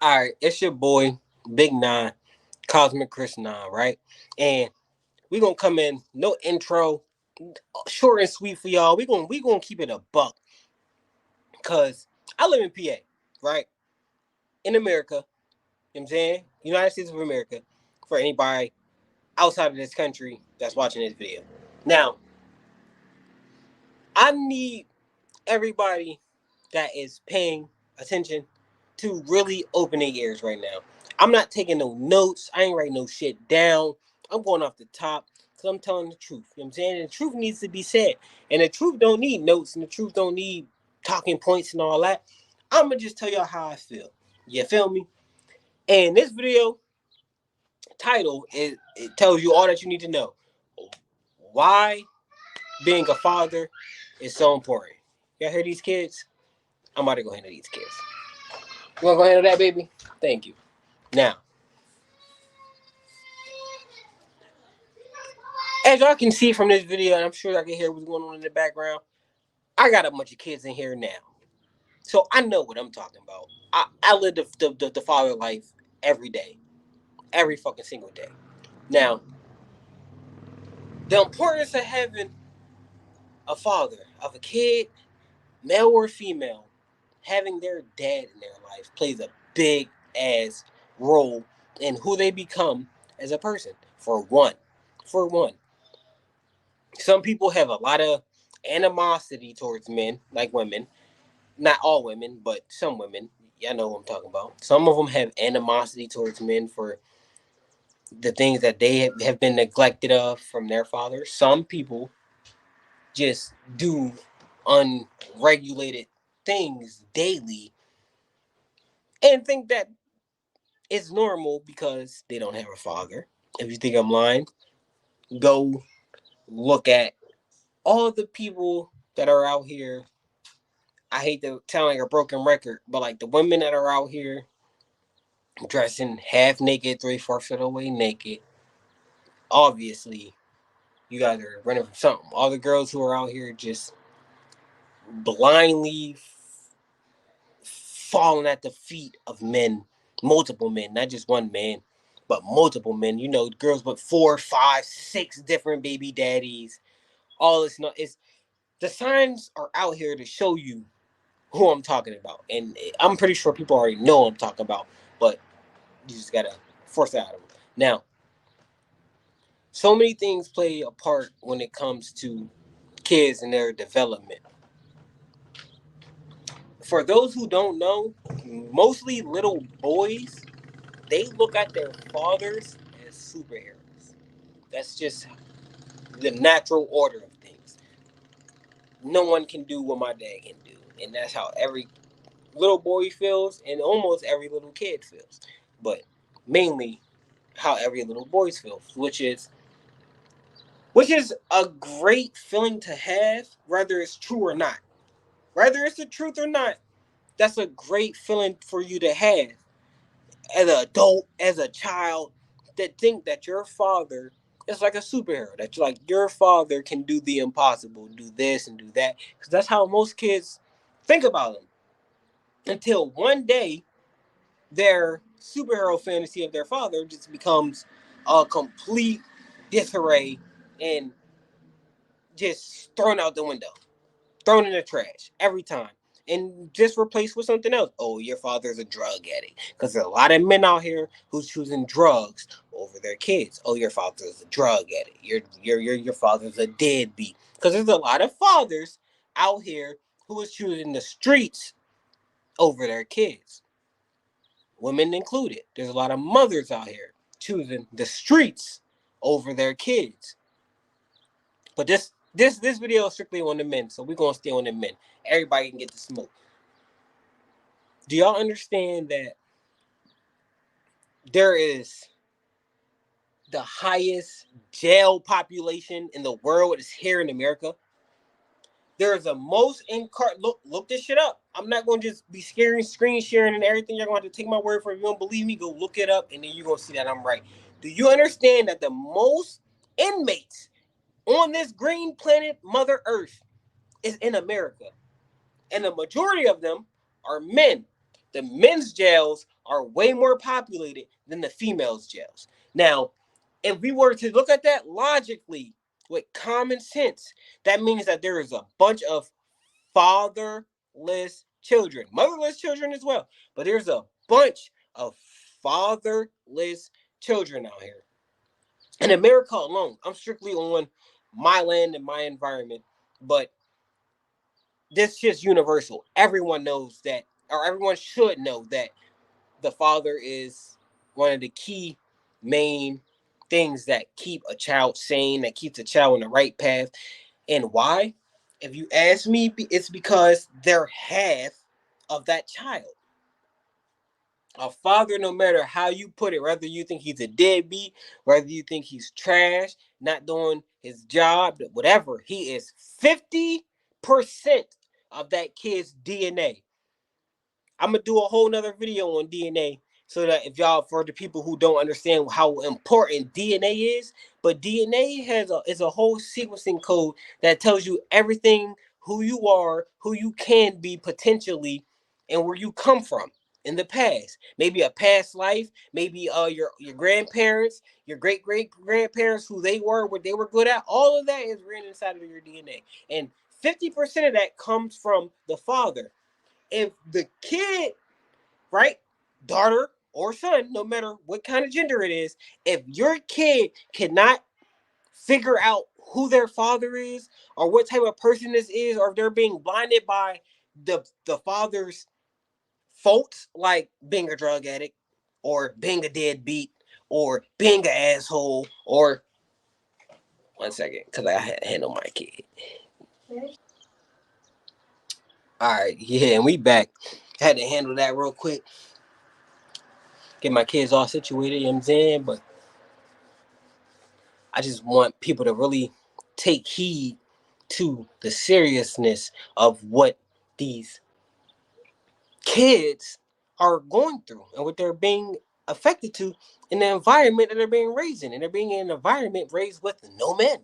All right, it's your boy, Big Nine, Cosmic Chris Nine, right? And we gonna come in, no intro, short and sweet for y'all. We gonna keep it a buck, cause I live in PA, right? In America, you know what I'm saying? United States of America, for anybody outside of this country that's watching this video. Now, I need everybody that is paying attention to really open their ears right now. I'm not taking no notes. I ain't writing no shit down. I'm going off the top because I'm telling the truth. You know what I'm saying? And the truth needs to be said. And the truth don't need notes and the truth don't need talking points and all that. I'm going to just tell y'all how I feel. You feel me? And this video title, it tells you all that you need to know. Why being a father is so important. Y'all hear these kids? I'm about to go handle these kids. You want to go handle that, baby? Thank you. Now, as y'all can see from this video, and I'm sure y'all can hear what's going on in the background, I got a bunch of kids in here now. So I know what I'm talking about. I live the father life every day. Every fucking single day. Now, the importance of having a father, of a kid, male or female, having their dad in their life plays a big ass role in who they become as a person. For one. For one. Some people have a lot of animosity towards men, like women. Not all women, but some women. Y'all know what I'm talking about. Some of them have animosity towards men for the things that they have been neglected of from their father. Some people just do unregulated things daily and think that it's normal because they don't have a father. If you think I'm lying, go look at all the people that are out here. I hate to sound like a broken record, but like the women that are out here dressing half naked, three-fourths of the way naked, obviously you guys are running from something. All the girls who are out here just blindly falling at the feet of men, multiple men, not just one man, but multiple men. You know, girls with 4, 5, 6 different baby daddies. All this, not it's the signs are out here to show you who I'm talking about, and I'm pretty sure people already know what I'm talking about, but you just gotta force it out of them. Now, so many things play a part when it comes to kids and their development. For those who don't know, mostly little boys, they look at their fathers as superheroes. That's just the natural order of things. No one can do what my dad can do, and that's how every little boy feels, and almost every little kid feels. But mainly, how every little boy feels, which is a great feeling to have, whether it's true or not. Whether it's the truth or not, that's a great feeling for you to have as an adult, as a child, that think that your father is like a superhero. That like your father can do the impossible, do this and do that, because that's how most kids think about him. Until one day, their superhero fantasy of their father just becomes a complete disarray and just thrown out the window, thrown in the trash every time, and just replaced with something else. Oh, your father's a drug addict, because there's a lot of men out here who's choosing drugs over their kids. Oh, your father's a drug addict. Your father's a deadbeat, because there's a lot of fathers out here who is choosing the streets over their kids, women included. There's a lot of mothers out here choosing the streets over their kids. But this video is strictly on the men, so we're gonna stay on the men. Everybody can get the smoke. Do y'all understand that there is the highest jail population in the world is here in America? There is a most look this shit up. I'm not gonna just be scaring, screen sharing, and everything. You're gonna have to take my word for it. If you don't believe me, go look it up, and then you're gonna see that I'm right. Do you understand that the most inmates on this green planet, Mother Earth, is in America? And the majority of them are men. the men's jails are way more populated than the females' jails. Now, if we were to look at that logically with common sense, that means that there is a bunch of fatherless children, motherless children as well, but there's a bunch of fatherless children out here. In America alone, I'm strictly on my land and my environment, but this shit's universal. Everyone knows that, or everyone should know that the father is one of the key main things that keep a child sane, that keeps a child on the right path. And why? If you ask me, it's because they're half of that child. A father, no matter how you put it, whether you think he's a deadbeat, whether you think he's trash, not doing his job, whatever, he is 50% of that kid's DNA. I'm gonna do a whole nother video on DNA so that if y'all, for the people who don't understand how important DNA is, but DNA is a whole sequencing code that tells you everything, who you are, who you can be potentially, and where you come from in the past. Maybe a past life, maybe your grandparents, your great grandparents, who they were, what they were good at. All of that is written inside of your DNA, and 50% of that comes from the father. If the kid, right, daughter or son, no matter what kind of gender it is, if your kid cannot figure out who their father is or what type of person this is, or if they're being blinded by the father's faults, like being a drug addict or being a deadbeat or being an asshole, or 1 second, because I had to handle my kid. All right, yeah, and we back. Had to handle that real quick. Get my kids all situated, you know what I'm saying? But I just want people to really take heed to the seriousness of what these kids are going through and what they're being affected to in the environment that they're being raised in. And they're being in an environment raised with no men,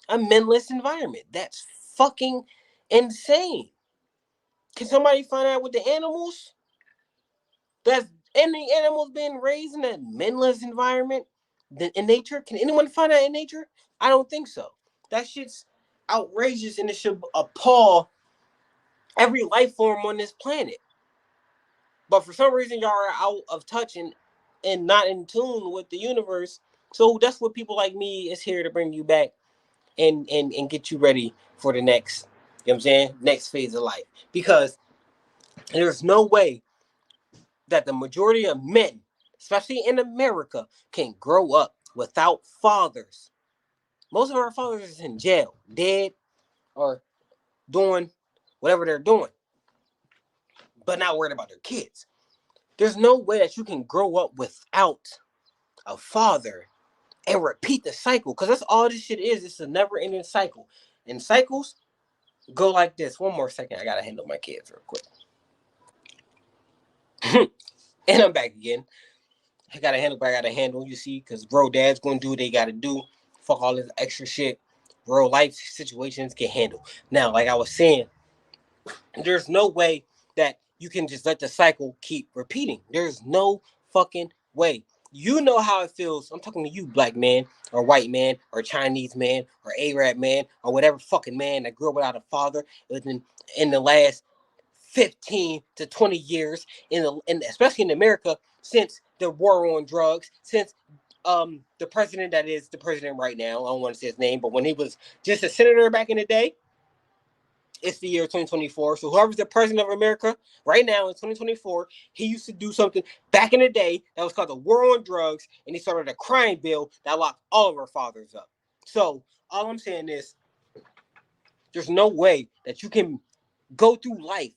a menless environment. That's fucking insane. Can somebody find out what the animals? That's any animals being raised in a menless environment in nature? Can anyone find out in nature? I don't think so. That shit's outrageous, and it should appall every life form on this planet. But for some reason, y'all are out of touch and not in tune with the universe. So that's what people like me is here to bring you back and get you ready for the next, you know what I'm saying, next phase of life. Because there's no way that the majority of men, especially in America, can grow up without fathers. Most of our fathers is in jail, dead, or doing whatever they're doing, but not worried about their kids. There's no way that you can grow up without a father and repeat the cycle, because that's all this shit is. It's a never-ending cycle. And cycles go like this. 1 more second. I gotta handle my kids real quick. And I'm back again. I gotta handle what I gotta handle, you see, because bro, dad's gonna do what they gotta do. Fuck all this extra shit. Real life situations get handled. Now, like I was saying, there's no way that you can just let the cycle keep repeating. There's no fucking way. You know how it feels. I'm talking to you, black man, or white man, or Chinese man, or Arab man, or whatever fucking man that grew up without a father in the last 15 to 20 years, especially in America, since the war on drugs, since the president that is the president right now, I don't want to say his name, but when he was just a senator back in the day, it's the year 2024. So whoever's the president of America right now in 2024, he used to do something back in the day that was called the war on drugs, and he started a crime bill that locked all of our fathers up. So all I'm saying is, there's no way that you can go through life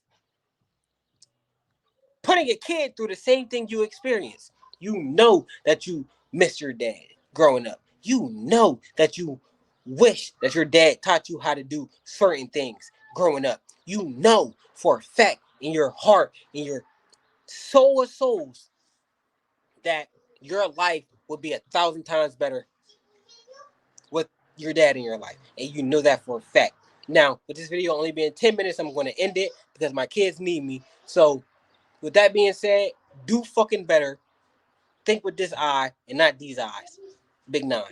putting a kid through the same thing you experienced. You know that you missed your dad growing up. You know that you wish that your dad taught you how to do certain things growing up. You know for a fact in your heart, in your soul of souls, that your life would be 1,000 times better with your dad in your life. And you know that for a fact. Now, with this video only being 10 minutes, I'm going to end it because my kids need me. So With that being said, do fucking better. Think with this eye and not these eyes. Big 9.